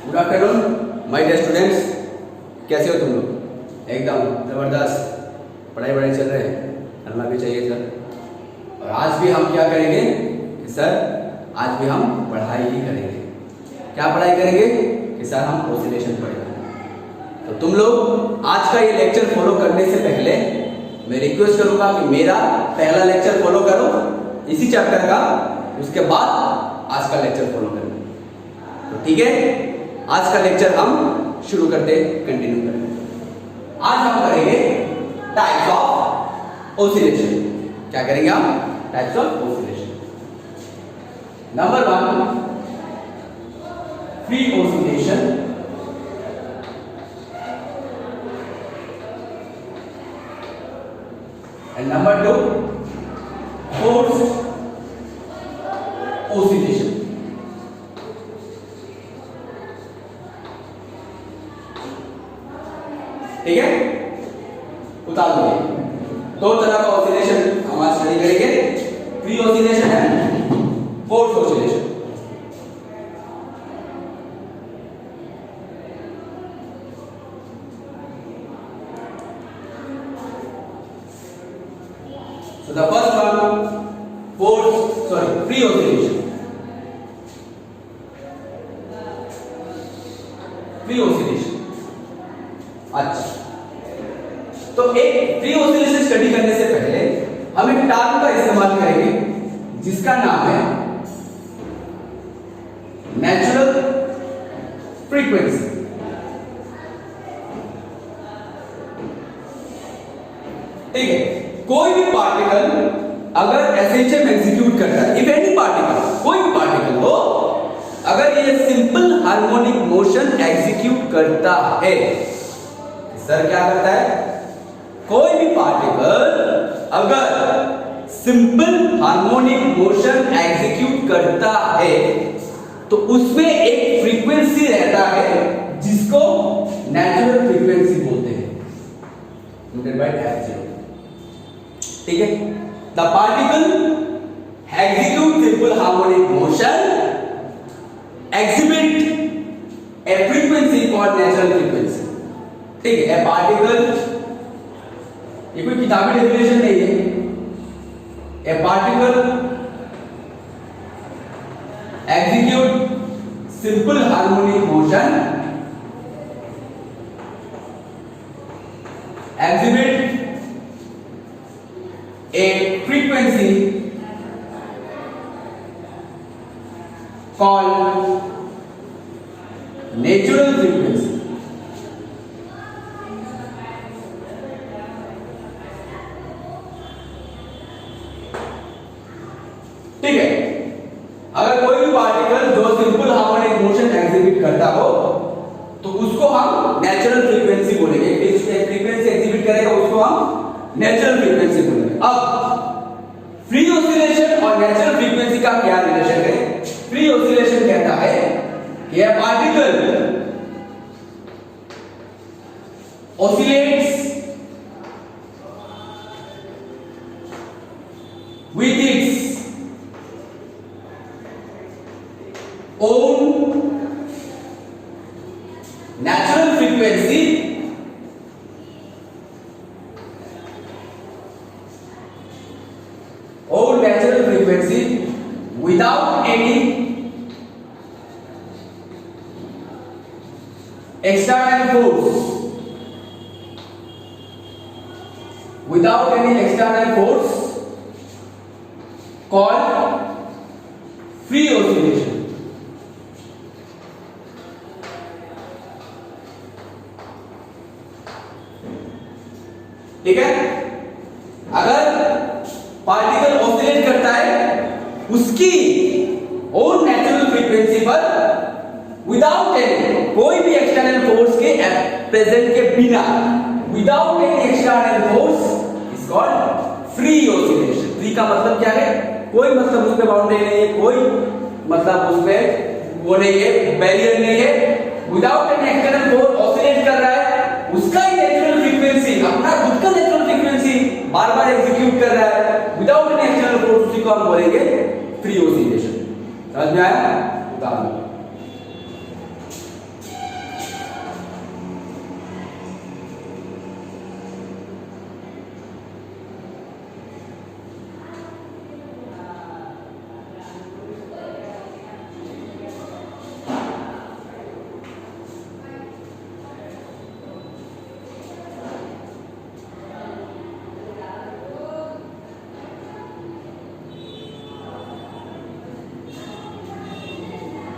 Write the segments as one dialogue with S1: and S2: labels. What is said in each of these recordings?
S1: Good afternoon my dear students, कैसे हो तुम लोग? एकदम ज़बरदस्त पढ़ाई चल रहे हैं, करना भी चाहिए सर। और आज भी हम क्या करेंगे कि सर आज भी हम पढ़ाई ही करेंगे। क्या पढ़ाई करेंगे कि सर हम ऑसिलेशन पढ़ेंगे। तो तुम लोग आज का ये लेक्चर फॉलो करने से पहले मैं रिक्वेस्ट करूंगा कि मेरा पहला लेक्चर फॉलो करो इसी चैप्टर का, उसके बाद आज का लेक्चर फॉलो करो। तो ठीक है, आज का लेक्चर हम शुरू करते कंटिन्यू करेंगे। आज हम करेंगे टाइप्स ऑफ ऑसिलेशन। क्या करेंगे हम? Types of oscillation. Number 1 free oscillation, and number 2 forced oscillation. ठीक है, उतार लीजिए। दो तरह का ऑसिलेशन हम आज स्टडी करेंगे, free oscillation and force oscillation. So the first one, free oscillation. Free oscillation. अच्छा, तो एक फ्री ऑसिलेशन स्टडी करने से पहले हम एक टर्म का इस्तेमाल करेंगे जिसका नाम है नेचुरल फ्रीक्वेंसी। ठीक है, कोई भी पार्टिकल अगर एसएचएम एग्जीक्यूट करता है, इफ एनी पार्टिकल, कोई भी पार्टिकल हो, अगर ये सिंपल हार्मोनिक मोशन एग्जीक्यूट करता है, सर क्या करता है? कोई भी पार्टिकल अगर सिंपल हार्मोनिक मोशन एग्जीक्यूट करता है तो उसमें एक फ्रीक्वेंसी रहता है जिसको नेचुरल फ्रीक्वेंसी बोलते हैं, नोटेड बाय F0। ठीक है, the particle execute simple harmonic motion exhibit a frequency called natural frequency। ठीक है, a particle, ये कोई किताबी डेफिनेशन नहीं है। a particle execute simple harmonic motion exhibit a frequency called natural frequency। ठीक है, अगर कोई भी पार्टिकल जो सिंपल हार्मोनिक मोशन एग्जिबिट करता हो तो उसको हम नेचुरल फ्रीक्वेंसी बोलेंगे। इस फ्रीक्वेंसी एग्जिबिट करेगा उसको हम नेचुरल फ्रीक्वेंसी बोलेंगे। अब फ्री ऑसिलेशन और नेचुरल फ्रीक्वेंसी का क्या रिलेशन है? फ्री ऑसिलेशन कहता है कि यह particle oscillates with its own natural frequency without any external force, without any external force called free oscillation। ठीक है, अगर पार्टिकल ऑसिलेट करता है उसकी ओन नेचुरल फ्रीक्वेंसी पर विदाउट एनी, कोई भी एक्सटर्नल फोर्स के प्रेजेंट के बिना, without any external force is called free oscillation. Free का मतलब क्या है? कोई मतलब उसमें बाउंड्री नहीं है, कोई मतलब उसमें वो नहीं है, बैरियर नहीं है। Without any external force oscillate कर रहा है, उसका ही नेचुरल फ्रीक्वेंसी, अपना खुद का नेचुरल फ्रीक्वेंसी बार बार एग्जीक्यूट कर रहा है विदाउट एनी एक्सटर्नल फोर्स, उसी को हम बोलेंगे फ्री ऑसिलेशन। समझ में आया? उदाहरण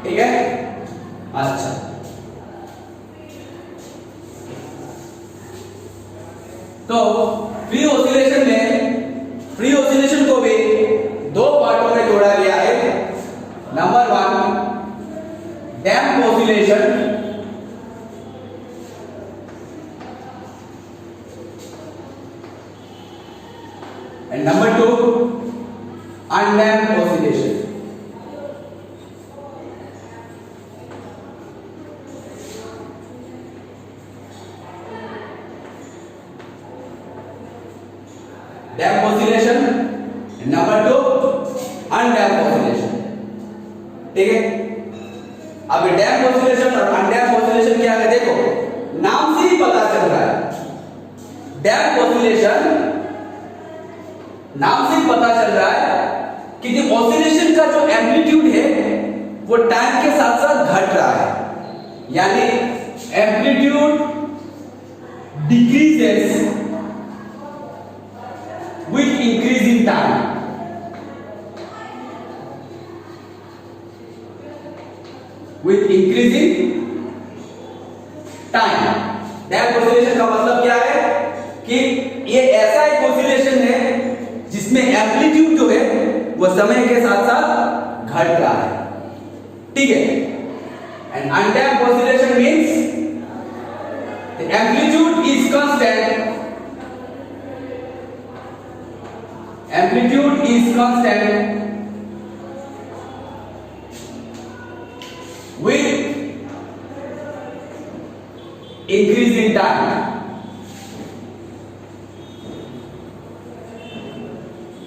S1: ठीक है। अच्छा, तो फ्री ऑसिलेशन को भी दो पार्टों में तोड़ा गया है। Number 1 damp oscillation, and number 2 undamped oscillation. Damp oscillation, number 2 undamped oscillation. ठीक है, अब डैम्प ऑसिलेशन और अनडैम्प्ड ऑसिलेशन क्या है, देखो नाम से ही पता चल रहा है। डैम्प ऑसिलेशन नाम से ही पता चल रहा है कि जो ऑसिलेशन का जो एम्पलीट्यूड है वो टाइम के साथ साथ घट रहा है, यानी amplitude decreases with increasing time. With increasing time. Damp oscillation का मतलब क्या है कि ये ऐसा एक ऑसिलेशन है जिसमें एम्पलीट्यूड जो है वो समय के साथ साथ घट रहा है। ठीक है, and undamped oscillation means the amplitude is constant, amplitude is constant with increasing time.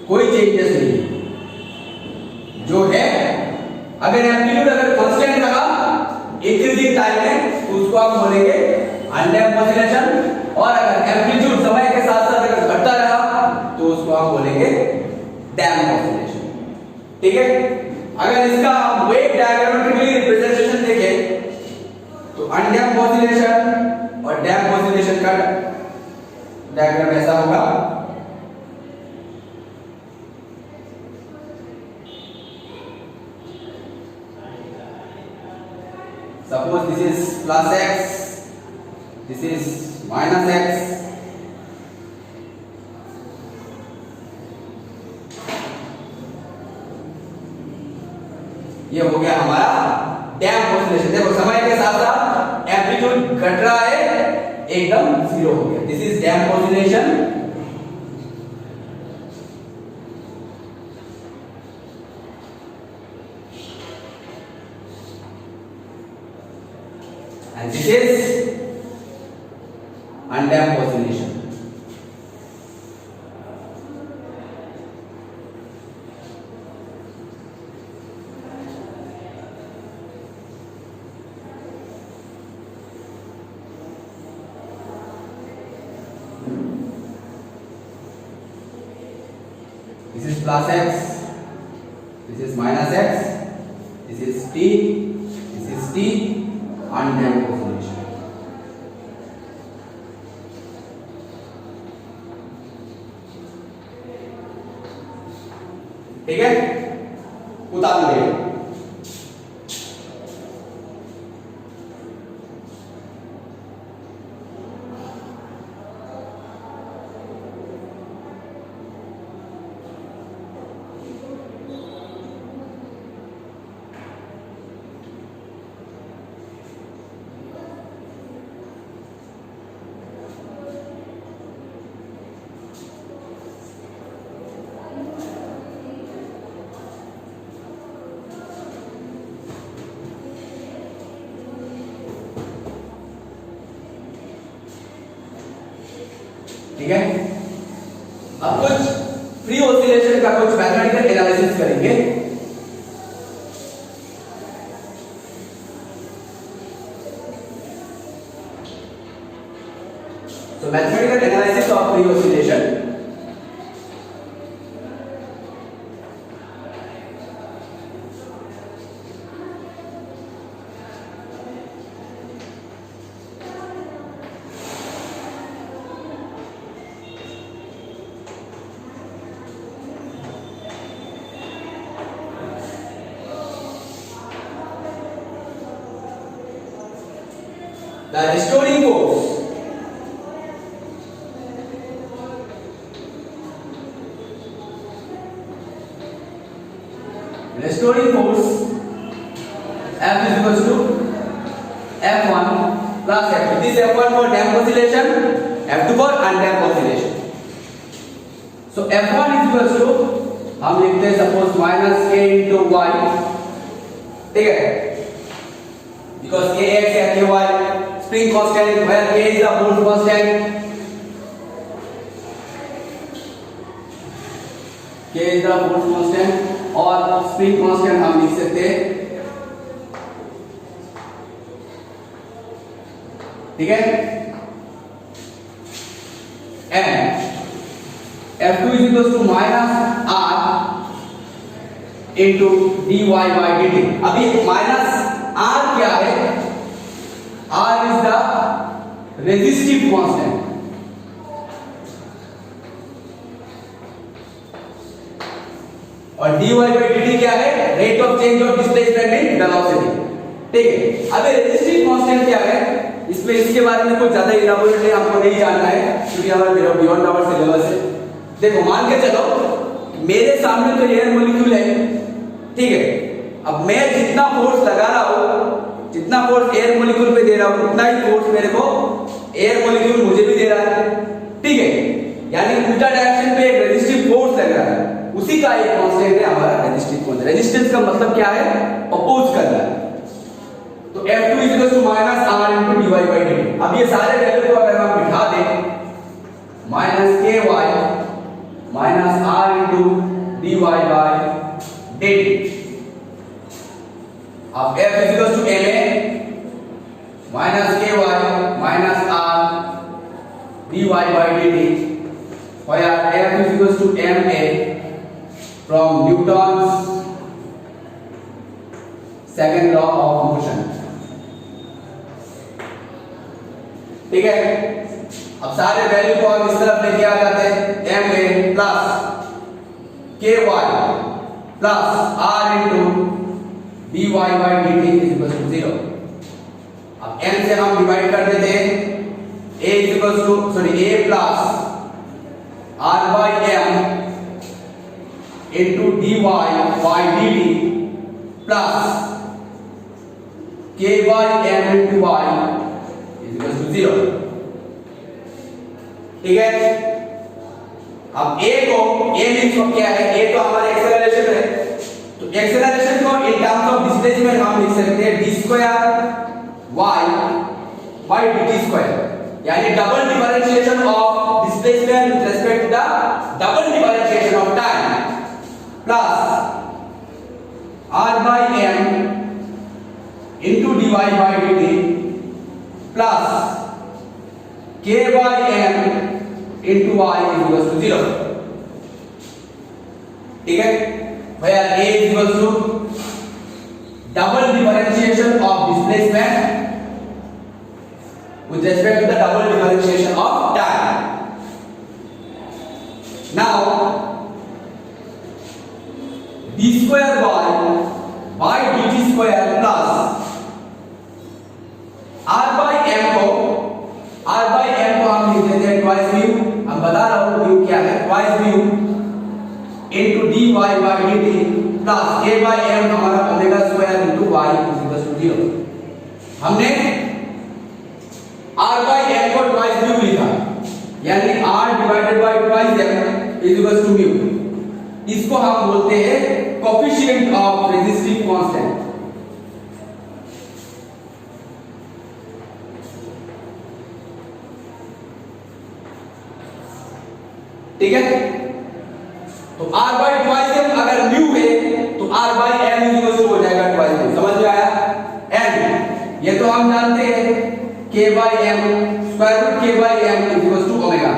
S1: कोई चेंजेस नहीं जो है। अगर एम्पलीट्यूड अगर कांस्टेंट रहा इंक्रीजिंग टाइम में तो उसको आप बोलेंगे अनडैम्प्ड ऑसिलेशन, और अगर एम्पलीट्यूड समय के साथ साथ अगर घटता रहा तो उसको आप बोलेंगे डैम्प्ड ऑसिलेशन। ठीक है, अगर इसका हम वेव डायग्रामेटिकली रिप्रेजेंटेशन देखें तो अनडैम्प्ड ऑसिलेशन और डैम्प्ड ऑसिलेशन का डायग्राम ऐसा होगा। Suppose this is plus x, this is minus x, ये हो गया हमारा डैम्प ऑसिलेशन। देखो समय के साथ साथ एम्पलीट्यूड घट रहा है, एकदम जीरो हो गया। This is damp oscillation, and this is undamped oscillation. This is plus x, this is minus x, this is t, this is t, undamped oscillation. ठीक है, उतार लीजिए। ठीक है, अब कुछ फ्री ऑसिलेशन का कुछ मैथमेटिकल एनालिसिस करेंगे। तो mathematical analysis of free oscillation, the restoring force F is equals to F1 plus F2. This F1 for damp oscillation, F2 for undamp oscillation. So F1 is equals to हम लिखते हैं suppose minus k into y, ठीक है, because kx या ky spring constant where k is the force constant, k is the force constant और spring constant हम लिख सकते हैं, ठीक है, and F2 is equals to minus r into dy by dt. अभी माइनस r क्या है? R is the resistive constant. और dy by dt क्या है? Rate of change of displacement in velocity. ठीक है, अभी resistive constant क्या है? इसमें इसके बारे में कुछ ज्यादा इलाबोरेटली आपको नहीं जानना है क्योंकि हमारा बियॉन्ड आवर सिलेबस है। देखो मान के चलो मेरे सामने तो एयर मॉलिक्यूल है, ठीक है, अब मैं जितना फोर्स लगा रहा हूं, जितना फोर्स एयर मॉलिक्यूल पे दे रहा हूं उतना ही फोर्स मेरे को एयर मॉलिक्यूल मुझे भी दे रहा है, ठीक है, यानी उल्टा डायरेक्शन पे एक रेजिस्टिव फोर्स लग रहा है, उसी का एक कांस्टेंट है हमारा रेजिस्टिव फोर्स। रेजिस्टेंस का मतलब क्या है? अपोज करना है। तो F2 is equal to minus R into dy by dt। अब ये सारे वैल्यू को अगर हम बिठा दें minus ky minus R into dy by dt, अब F is equal to ma minus ky minus R dy by dt, where F is equal to ma from Newton's second law of motion, ठीक है। अब सारे value को हम इस तरफ लेके आ जाते हैं, ma plus ky plus r into dy by dt is equal to 0। अब m से हम डिवाइड कर देते हैं, a is equal to a plus r by m into dy by dt plus k by m into y is equal to 0, ठीक है। अब a को a मींस क्या है? a तो हमारा एक्सेलरेशन है, तो एक्सेलरेशन को इन टर्म्स ऑफ डिस्प्लेसमेंट हम लिख सकते हैं d square y by dt square, यानी double differentiation of displacement with respect to the double differentiation of time plus r by m into dy by dt plus k by m into y is equal to 0, ठीक है, where a is equal to double differentiation of displacement with respect to the double differentiation of time. Now d square by dt square plus r by m को हम लिख देते हैं twice mu, हम बता रहा हूं म्यू क्या है, twice mu into dy by dt plus k by m हमारा ओमेगा स्क्वायर इनटू y इज इक्वल टू 0। हमने r by m को ट्वाइस म्यू लिखा, यानी r divided by twice m is equal to mu, इसको हम बोलते हैं कोएफिशिएंट ऑफ रेजिस्टिव कांस्टेंट, ठीक है। तो r by ट्वाइस m अगर म्यू है तो r by m is equal to हो जाएगा ट्वाइस म्यू, समझ में आया? n ये तो हम जानते हैं k by m square root k by m is equal to omega.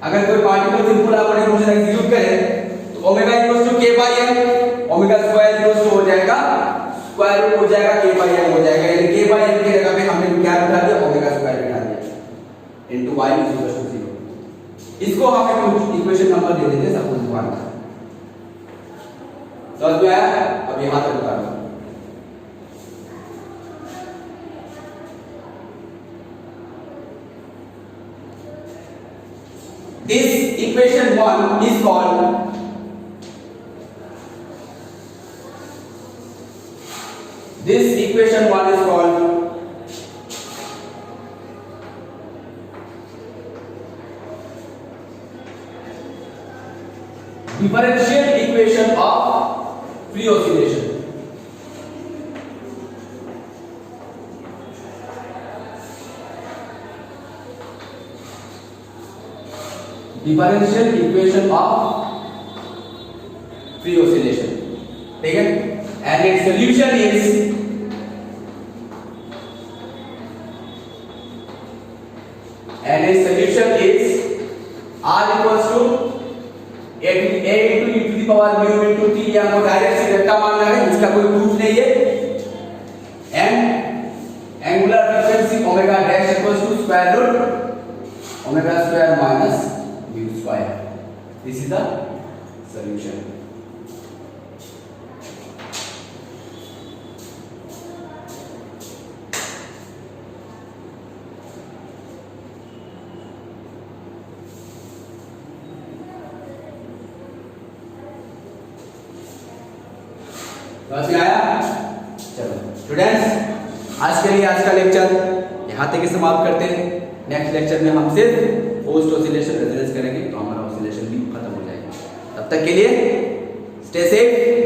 S1: अगर कोई पार्टिकल सिंपल अपन इक्वेशन एग्जीक्यूट करे तो omega equal to k by m, omega square equal to हो जाएगा स्क्वायर रूट हो जाएगा k by m हो जाएगा, यानी k by m की जगह पे हमने क्या बिठा दिया? ओमेगा स्क्वायर बिठा दिया into y is equal to 0। इसको हमें कुछ इक्वेशन नंबर दे देते हैं सपोज 1। समझ में आया? अब यहां तक उतारो। equation 1 is called differential equation of free oscillation. Differential equation of free oscillation. ठीक है? And its solution is R equals to a into e to the power mu into t. या हमको डायरेक्ट से रट्टा मानना है, इसका कोई प्रूफ नहीं है. And angular frequency omega dash equals to square root omega square minus mu square. This is the solution. समझ में आया? चलो स्टूडेंट्स, आज के लिए आज का लेक्चर यहाँ तक ही समाप्त करते हैं. नेक्स्ट लेक्चर में हम सिर्फ पोस्ट ऑसिलेशन रेजोनेंस करेंगे, तो हमारा ऑसिलेशन भी खत्म हो जाएगा. तब तक के लिए स्टे सेफ.